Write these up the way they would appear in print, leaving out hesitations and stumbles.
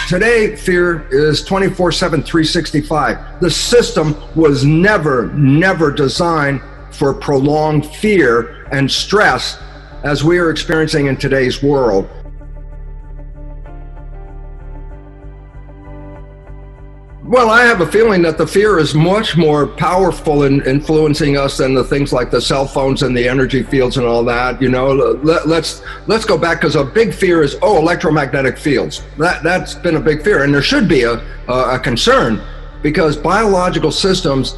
Today, fear is 24/7, 365. The system was never designed for prolonged fear and stress as we are experiencing in today's world. Well, I have a feeling that the fear is much more powerful in influencing us than the things like the cell phones and the energy fields and all that. You know, let's go back, because a big fear is, electromagnetic fields. That's been a big fear, and there should be a concern, because biological systems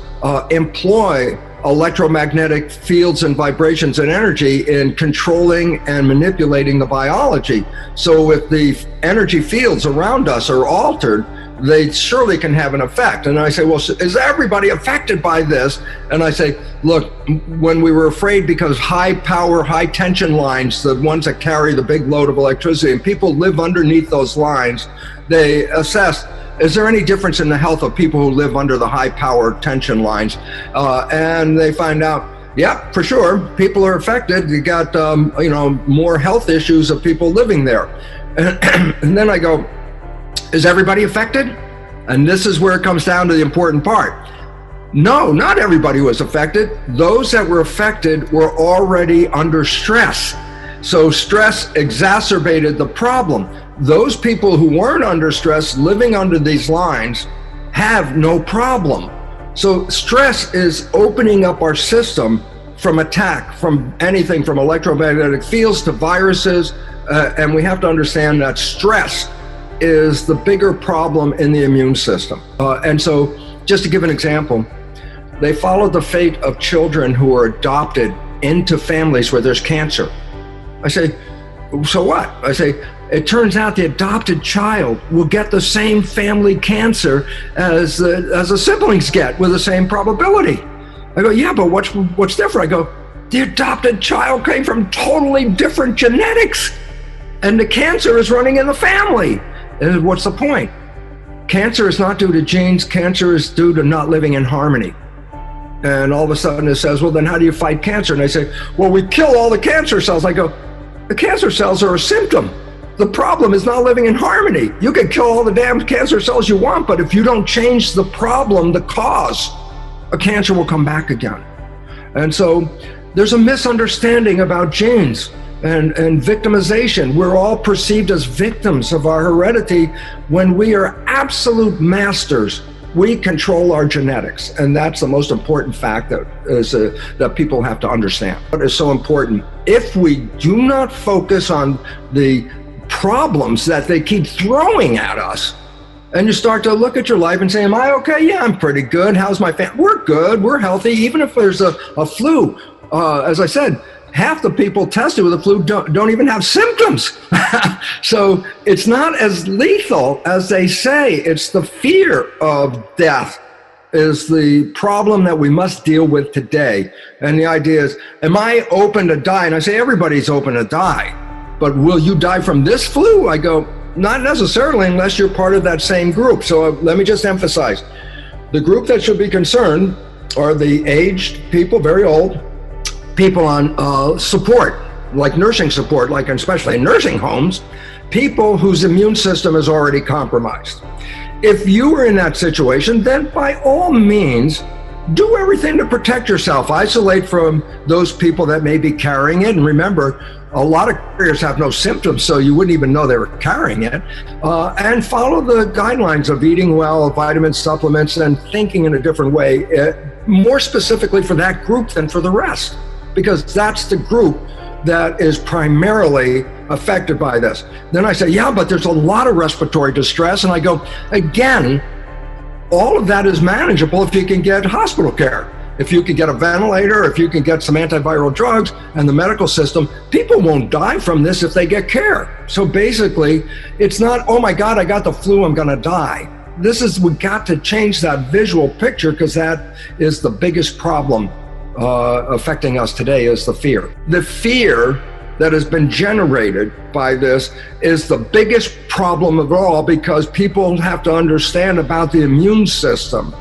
employ electromagnetic fields and vibrations and energy in controlling and manipulating the biology. So if the energy fields around us are altered, they surely can have an effect. And I say, well, is everybody affected by this? And I say, look, when we were afraid because high power, high tension lines, the ones that carry the big load of electricity, and people live underneath those lines, they assessed, is there any difference in the health of people who live under the high power tension lines? And they find out, yeah, for sure, people are affected. You got, more health issues of people living there. And then I go, is everybody affected? And this is where it comes down to the important part. No, not everybody was affected. Those that were affected were already under stress. So stress exacerbated the problem. Those people who weren't under stress, living under these lines, have no problem. So stress is opening up our system from attack, from anything from electromagnetic fields to viruses, and we have to understand that stress is the bigger problem in the immune system. And so, just to give an example, they followed the fate of children who are adopted into families where there's cancer. I say, so what? I say, it turns out the adopted child will get the same family cancer as the siblings get with the same probability. I go, yeah, but what's different? I go, the adopted child came from totally different genetics, and the cancer is running in the family. And what's the point? Cancer is not due to genes. Cancer is due to not living in harmony. And all of a sudden it says, well, then how do you fight cancer? And I say, well, we kill all the cancer cells. I go, the cancer cells are a symptom. The problem is not living in harmony. You can kill all the damn cancer cells you want, but if you don't change the problem, the cause, a cancer will come back again. And so there's a misunderstanding about genes and victimization. We're all perceived as victims of our heredity when we are absolute masters. We control our genetics, and that's the most important fact that people have to understand. What is so important? If we do not focus on the problems that they keep throwing at us, and you start to look at your life and say, am I okay? Yeah, I'm pretty good. How's my family? We're good. We're healthy. Even if there's a flu, as I said, half the people tested with the flu don't even have symptoms. So it's not as lethal as they say. It's the fear of death is the problem that we must deal with today. And the idea is, am I open to die? And I say, everybody's open to die. But will you die from this flu? I go, not necessarily, unless you're part of that same group. So let me just emphasize, the group that should be concerned are the aged people, very old, people on support, like nursing support, like especially in nursing homes, people whose immune system is already compromised. If you are in that situation, then by all means, do everything to protect yourself. Isolate from those people that may be carrying it. And remember, a lot of carriers have no symptoms, so you wouldn't even know they were carrying it. And follow the guidelines of eating well, vitamins, supplements, and thinking in a different way, more specifically for that group than for the rest, because that's the group that is primarily affected by this. Then I say, yeah, but there's a lot of respiratory distress. And I go, again, all of that is manageable if you can get hospital care. If you can get a ventilator, if you can get some antiviral drugs and the medical system, people won't die from this if they get care. So basically, it's not, oh my God, I got the flu, I'm gonna die. We got to change that visual picture, because that is the biggest problem affecting us today, is the fear. The fear that has been generated by this is the biggest problem of all, because people have to understand about the immune system.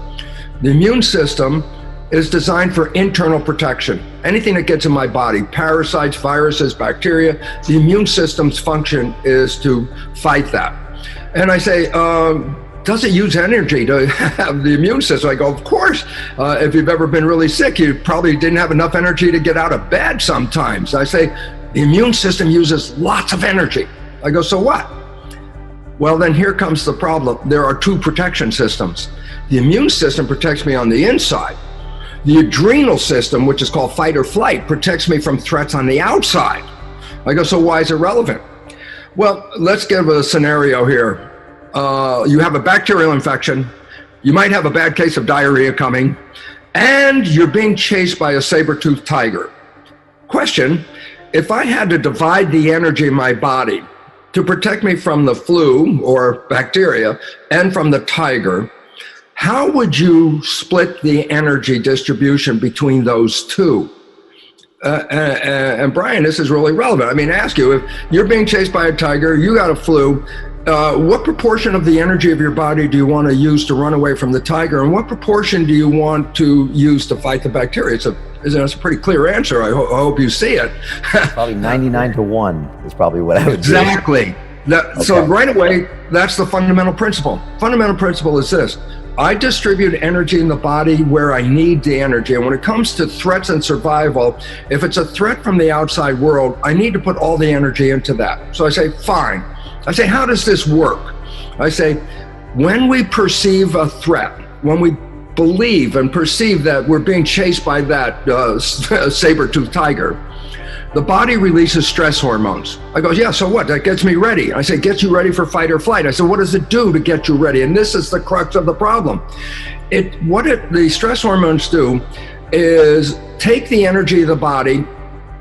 The immune system is designed for internal protection. Anything that gets in my body, parasites, viruses, bacteria, the immune system's function is to fight that. And I say, does it use energy to have the immune system? I go, of course. If you've ever been really sick, you probably didn't have enough energy to get out of bed sometimes. I say, the immune system uses lots of energy. I go, so what? Well, then here comes the problem. There are two protection systems. The immune system protects me on the inside. The adrenal system, which is called fight or flight, protects me from threats on the outside. I go, so why is it relevant? Well, let's give a scenario here. You have a bacterial infection, you might have a bad case of diarrhea coming, and you're being chased by a saber-toothed tiger. Question, if I had to divide the energy in my body to protect me from the flu or bacteria and from the tiger, how would you split the energy distribution between those two? And Brian, this is really relevant. I mean, ask you, if you're being chased by a tiger, you got a flu, what proportion of the energy of your body do you want to use to run away from the tiger, and what proportion do you want to use to fight the bacteria? It's a pretty clear answer. I hope you see it. Probably 99-1 is probably what I would do. Exactly. So right away, that's the fundamental principle. Fundamental principle is this. I distribute energy in the body where I need the energy. And when it comes to threats and survival, if it's a threat from the outside world, I need to put all the energy into that. So I say, fine. I say, how does this work? I say, when we perceive a threat, when we believe and perceive that we're being chased by that saber-toothed tiger, the body releases stress hormones. I go, yeah, so what? That gets me ready. I say, gets you ready for fight or flight. I said, what does it do to get you ready? And this is the crux of the problem. The stress hormones do is take the energy of the body,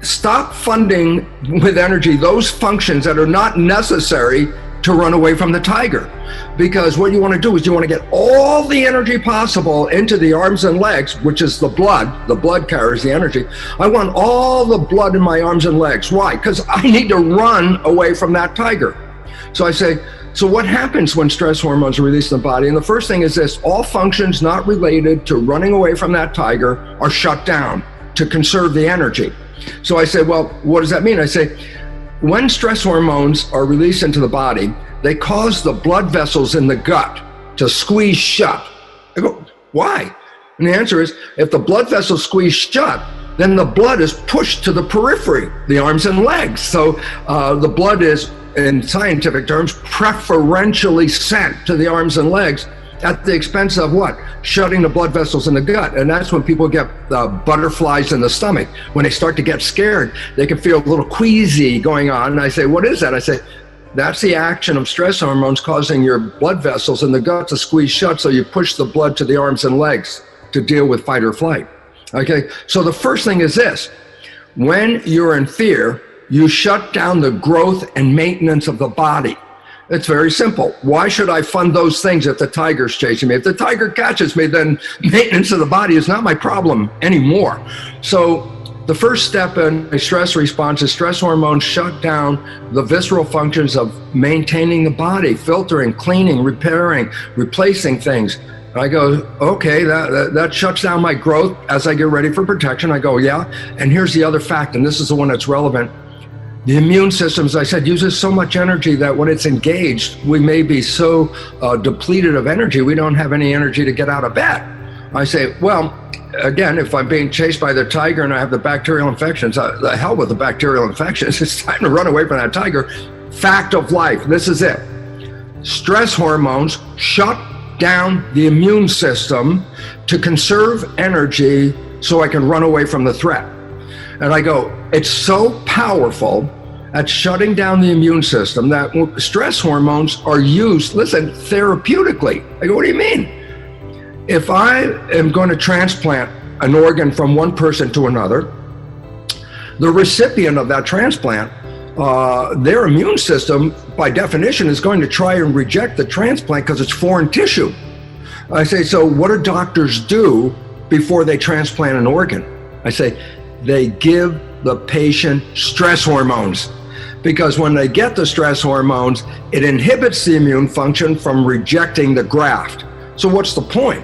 stop funding with energy those functions that are not necessary to run away from the tiger. Because what you want to do is you want to get all the energy possible into the arms and legs, which is the blood. The blood carries the energy. I want all the blood in my arms and legs. Why? Because I need to run away from that tiger. So I say, so what happens when stress hormones are released in the body? And the first thing is this: all functions not related to running away from that tiger are shut down to conserve the energy. So I say, well, what does that mean? I say, when stress hormones are released into the body, they cause the blood vessels in the gut to squeeze shut. I go, why? And the answer is, if the blood vessels squeeze shut, then the blood is pushed to the periphery, the arms and legs. So the blood is, in scientific terms, preferentially sent to the arms and legs at the expense of what? Shutting the blood vessels in the gut. And that's when people get butterflies in the stomach. When they start to get scared, they can feel a little queasy going on. And I say, what is that? I say, that's the action of stress hormones causing your blood vessels in the gut to squeeze shut, so you push the blood to the arms and legs to deal with fight or flight. Okay, so the first thing is this: when you're in fear, you shut down the growth and maintenance of the body. It's very simple. Why should I fund those things if the tiger's chasing me? If the tiger catches me, then maintenance of the body is not my problem anymore. So the first step in a stress response is stress hormones shut down the visceral functions of maintaining the body, filtering, cleaning, repairing, replacing things. I go, okay, that shuts down my growth as I get ready for protection. I go, yeah. And here's the other fact, and this is the one that's relevant. The immune system, as I said, uses so much energy that when it's engaged, we may be so depleted of energy, we don't have any energy to get out of bed. I say, well, again, if I'm being chased by the tiger and I have the bacterial infections, the hell with the bacterial infections. It's time to run away from that tiger. Fact of life, this is it. Stress hormones shut down the immune system to conserve energy so I can run away from the threat. And I go, it's so powerful at shutting down the immune system that stress hormones are used, listen, therapeutically. I go, what do you mean? If I am going to transplant an organ from one person to another, the recipient of that transplant, their immune system, by definition, is going to try and reject the transplant because it's foreign tissue. I say, so what do doctors do before they transplant an organ? I say, they give the patient stress hormones, because when they get the stress hormones, it inhibits the immune function from rejecting the graft. So what's the point?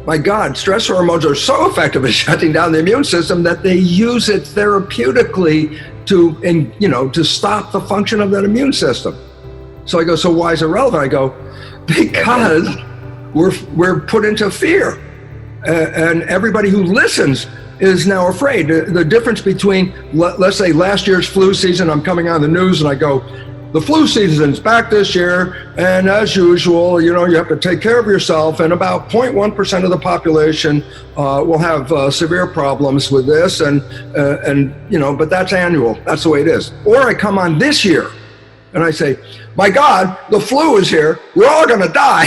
My God, stress hormones are so effective at shutting down the immune system that they use it therapeutically to stop the function of that immune system. So I go, so why is it relevant? I go, because we're put into fear. And everybody who listens is now afraid. The difference between, let's say, last year's flu season, I'm coming on the news and I go, the flu season's back this year, and as usual, you have to take care of yourself, and about 0.1% of the population will have severe problems with this, and but that's annual. That's the way it is. Or I come on this year, and I say, my God, the flu is here. We're all going to die.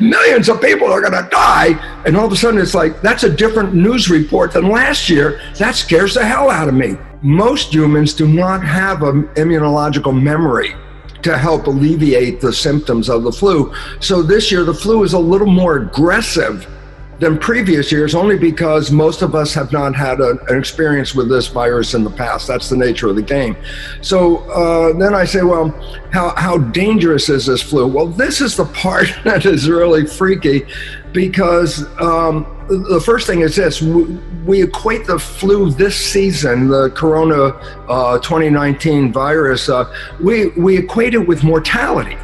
Millions of people are going to die. And all of a sudden, it's like, that's a different news report than last year. That scares the hell out of me. Most humans do not have an immunological memory to help alleviate the symptoms of the flu. So this year, the flu is a little more aggressive than previous years, only because most of us have not had an experience with this virus in the past. That's the nature of the game. So then I say, well, how dangerous is this flu? Well, this is the part that is really freaky, because the first thing is this: we equate the flu this season, the Corona 2019 virus, we equate it with mortality.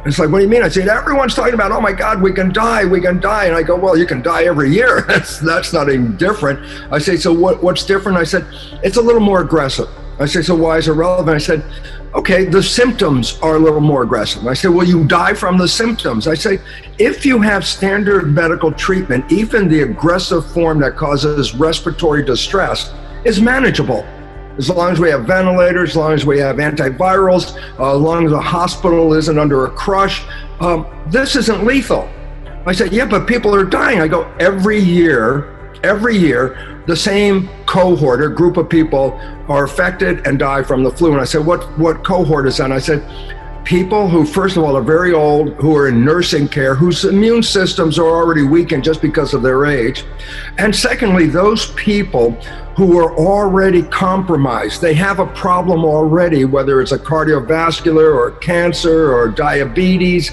It's like, what do you mean? I said, everyone's talking about, oh my God, we can die. And I go, well, you can die every year. That's not even different. I say, so what's different? I said, it's a little more aggressive. I say, so why is it relevant? I said, okay, the symptoms are a little more aggressive. I said, well, you die from the symptoms. I say, if you have standard medical treatment, even the aggressive form that causes respiratory distress is manageable. As long as we have ventilators, as long as we have antivirals, as long as the hospital isn't under a crush, this isn't lethal. I said, yeah, but people are dying. I go, every year, the same cohort or group of people are affected and die from the flu. And I said, what cohort is that? And I said, people who, first of all, are very old, who are in nursing care, whose immune systems are already weakened just because of their age. And secondly, those people who are already compromised. They have a problem already, whether it's a cardiovascular or cancer or diabetes,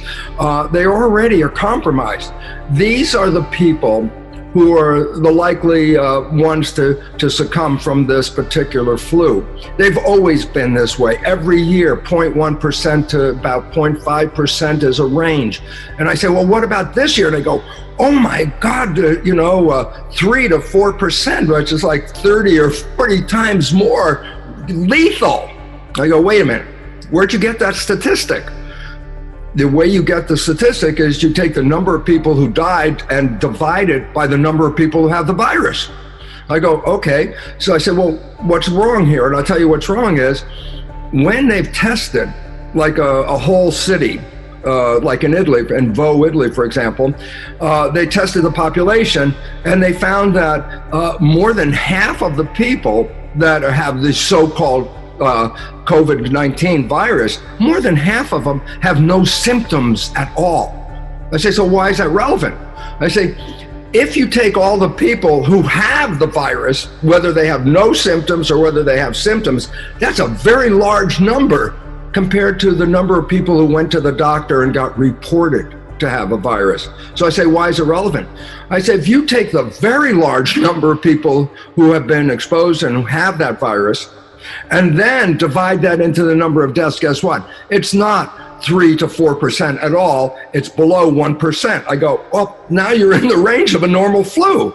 they already are compromised. These are the people who are the likely ones to succumb from this particular flu. They've always been this way. Every year, 0.1% to about 0.5% is a range. And I say, well, what about this year? And they go, oh my God, 3 to 4%, which is like 30 or 40 times more lethal. I go, wait a minute, where'd you get that statistic? The way you get the statistic is you take the number of people who died and divide it by the number of people who have the virus. I go, okay. So I said, well, what's wrong here? And I'll tell you what's wrong is when they've tested like a whole city, like in Italy, in Italy, for example, they tested the population and they found that more than half of the people that have the so-called COVID-19 virus, more than half of them have no symptoms at all. I say, so why is that relevant? I say, if you take all the people who have the virus, whether they have no symptoms or whether they have symptoms, that's a very large number compared to the number of people who went to the doctor and got reported to have a virus. So I say, why is it relevant? I say, if you take the very large number of people who have been exposed and who have that virus, and then divide that into the number of deaths, guess what? It's not 3 to 4% at all. It's below 1%. I go, well, now you're in the range of a normal flu.